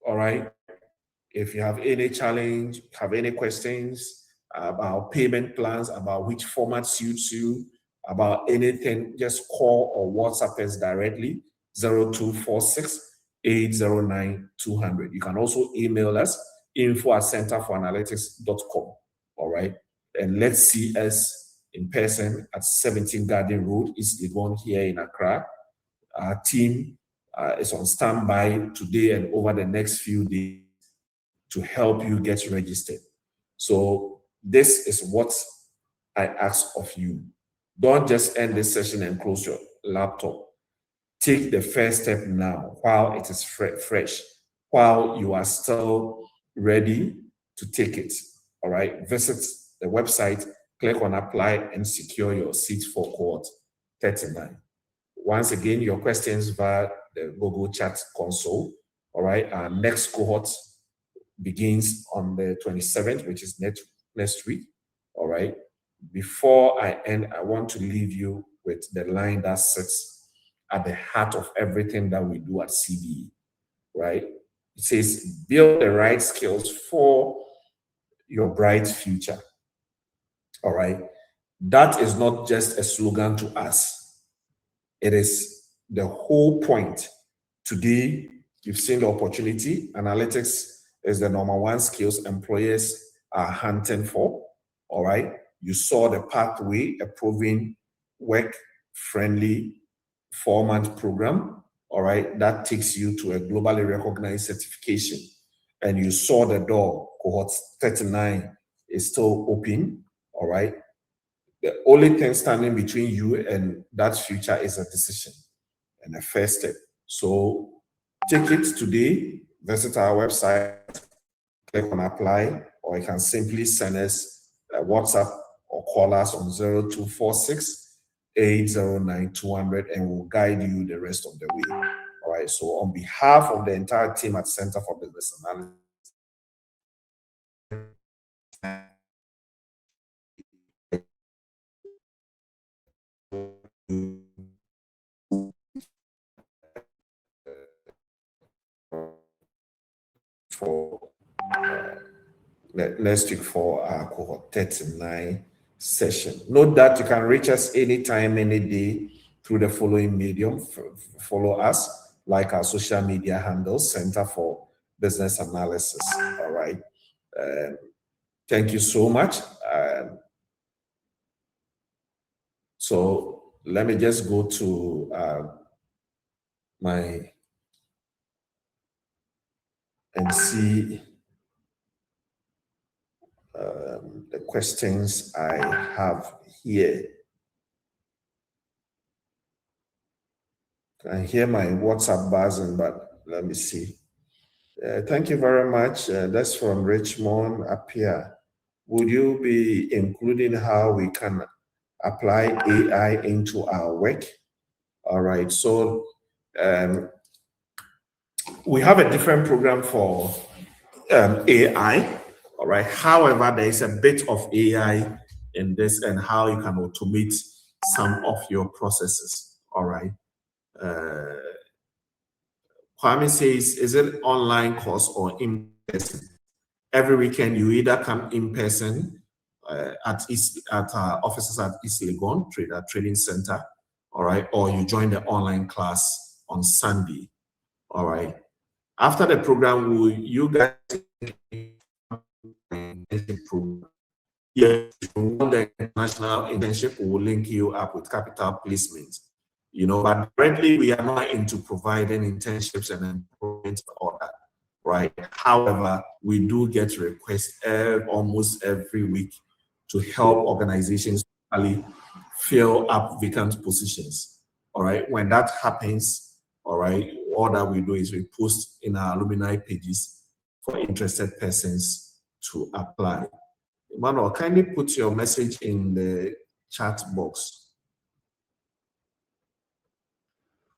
all right, if you have any challenge, have any questions about payment plans, about which format suits you, about anything, just call or WhatsApp us directly, 0246-809-200. You can also email us, info@centerforanalytics.com. All right. And let's see us in person at 17 Garden Road, East Legon here in Accra. Our team is on standby today and over the next few days to help you get registered. So this is what I ask of you. Don't just end this session and close your laptop. Take the first step now while it is fresh, while you are still ready to take it. All right, visit the website, click on apply and secure your seat for cohort 39. Once again, your questions via the Google Chat console. All right, our next cohort begins on the 27th, which is next week. All right. Before I end, I want to leave you with the line that sits at the heart of everything that we do at CBE. Right? It says, build the right skills for your bright future. All right. That is not just a slogan to us. It is the whole point. Today, you've seen the opportunity. Analytics is the #1 skills employers are hunting for. All right. You saw the pathway, a proven work-friendly 4-month program. All right. That takes you to a globally recognized certification. And you saw the door, cohort 39 is still open. All right. The only thing standing between you and that future is a decision and a first step. So take it today, visit our website, click on apply, or you can simply send us a WhatsApp or call us on 0246-809-200 and we'll guide you the rest of the way. All right. So on behalf of the entire team at Center for Business Analysis, for next week for our cohort 39 session. Note that you can reach us anytime, any day through the following medium. Follow us, like our social media handles, Center for Business Analysis. All right. Thank you so much. So let me just go to and see the questions I have here. I hear my WhatsApp buzzing, but let me see. Thank you very much. That's from Richmond Apia. Would you be including how we can apply AI into our work? All right. So we have a different program for AI. All right. However, there is a bit of AI in this and how you can automate some of your processes. All right. Kwame says, is it online course or in person? Every weekend, you either come in person at our offices at East Legon Training Center, all right, or you join the online class on Sunday, all right. After the program, you guys program. Yes, the international internship will link you up with capital placement. You know, but currently we are not into providing internships and employment employment order, right? However, we do get requests almost every week to help organizations really fill up vacant positions, all right? When that happens, all right, all that we do is we post in our alumni pages for interested persons to apply. Emmanuel, kindly put your message in the chat box.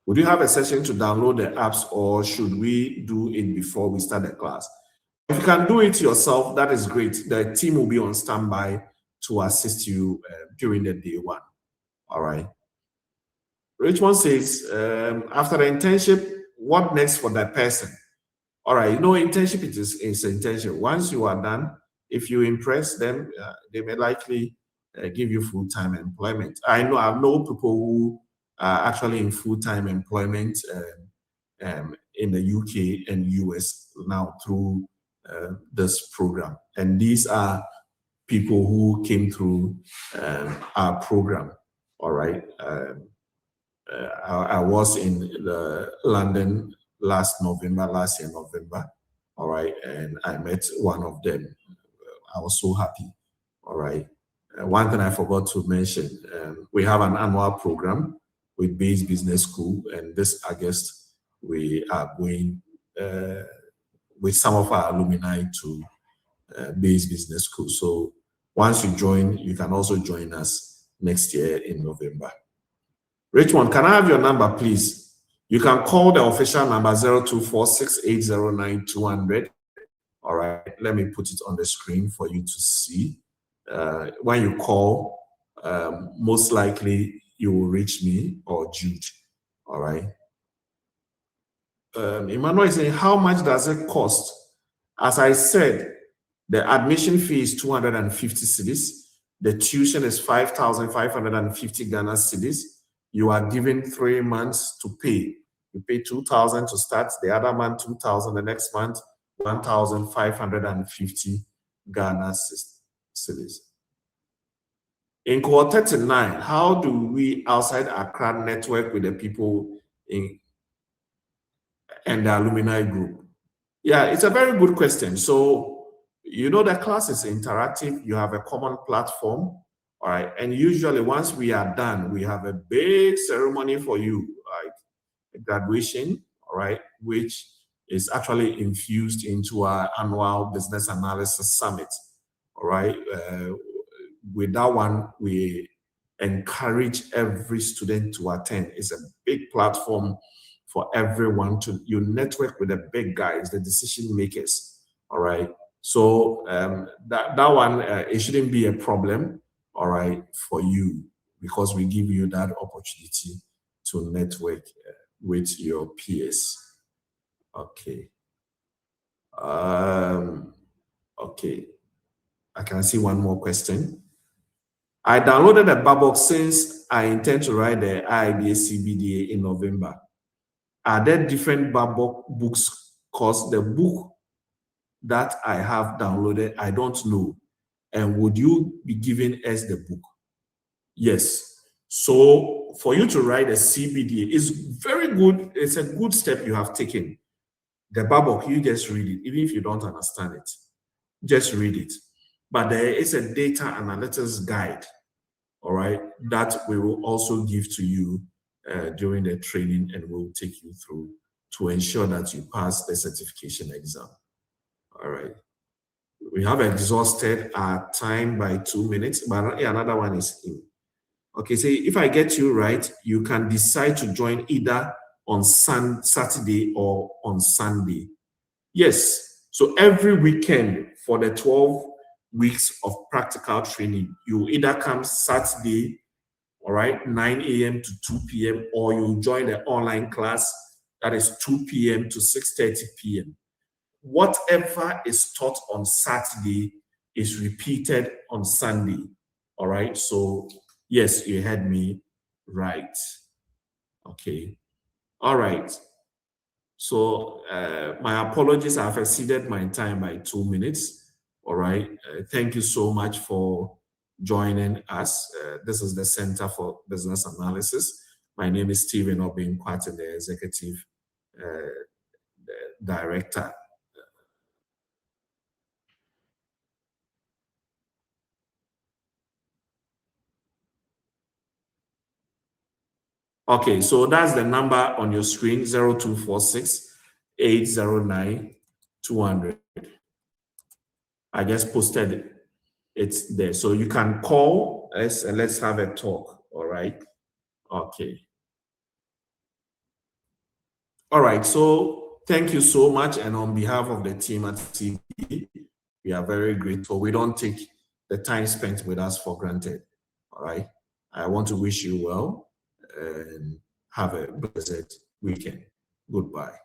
Would you have a session to download the apps, or should we do it before we start the class? If you can do it yourself, that is great. The team will be on standby to assist you during the day one. All right. Richmond says, after the internship, what next for that person? All right, you know, internship is internship. Once you are done, if you impress them, they may likely give you full-time employment. I know people who are actually in full-time employment in the UK and US now through this program. And these are people who came through our program. All right. I was in London last year November, all right, and I met one of them. I was so happy, all right. One thing I forgot to mention, we have an annual program with Base Business School, and this August, we are going with some of our alumni to Base Business School. So once you join, you can also join us next year in November. Richmond, can I have your number, please? You can call the official number 0246809200. All right, let me put it on the screen for you to see. When you call, most likely you will reach me or Jude. All right. Emmanuel is saying, how much does it cost? As I said, the admission fee is 250 cedis. The tuition is 5,550 Ghana cedis. You are given 3 months to pay. You pay 2,000 to start, the other month 2,000, the next month 1,550 Ghana cedis. In Cohort 39, how do we outside Accra network with the people in and the alumni group? Yeah, it's a very good question. So, you know, the class is interactive. You have a common platform. All right, and usually once we are done, we have a big ceremony for you, like a graduation, all right, which is actually infused into our annual business analysis summit, all right. With that one, we encourage every student to attend. It's a big platform for everyone to, you network with the big guys, the decision makers, all right. So that one, it shouldn't be a problem, all right, for you, because we give you that opportunity to network with your peers. Okay. Okay. I can see one more question. I downloaded a Babok since I intend to write the IIBA CBDA in November. Are there different Babok books? Because the book that I have downloaded, I don't know. And would you be giving us the book? Yes. So for you to write a CBDA is very good. It's a good step you have taken. The Babok, you just read it, even if you don't understand it. Just read it. But there is a data analytics guide, all right, that we will also give to you during the training, and we'll take you through to ensure that you pass the certification exam. All right. We have exhausted our time by 2 minutes, but another one is in. Okay, so if I get you right, you can decide to join either on Saturday or on Sunday. Yes, so every weekend for the 12 weeks of practical training, you either come Saturday, all right, 9 a.m. to 2 p.m., or you join the online class that is 2 p.m. to 6:30 p.m. Whatever is taught on Saturday is repeated on Sunday, all right? So, yes, you heard me right. Okay, all right. So, my apologies, I've exceeded my time by 2 minutes, all right? Thank you so much for joining us. This is the Center for Business Analysis. My name is Stephen Obin-Kwate, the executive director. Okay, so that's the number on your screen, 0246 809 200. I just posted it there. So you can call us and let's have a talk. All right. Okay. All right. So thank you so much. And on behalf of the team at CBDA, we are very grateful. We don't take the time spent with us for granted. All right. I want to wish you well and have a blessed weekend. Goodbye.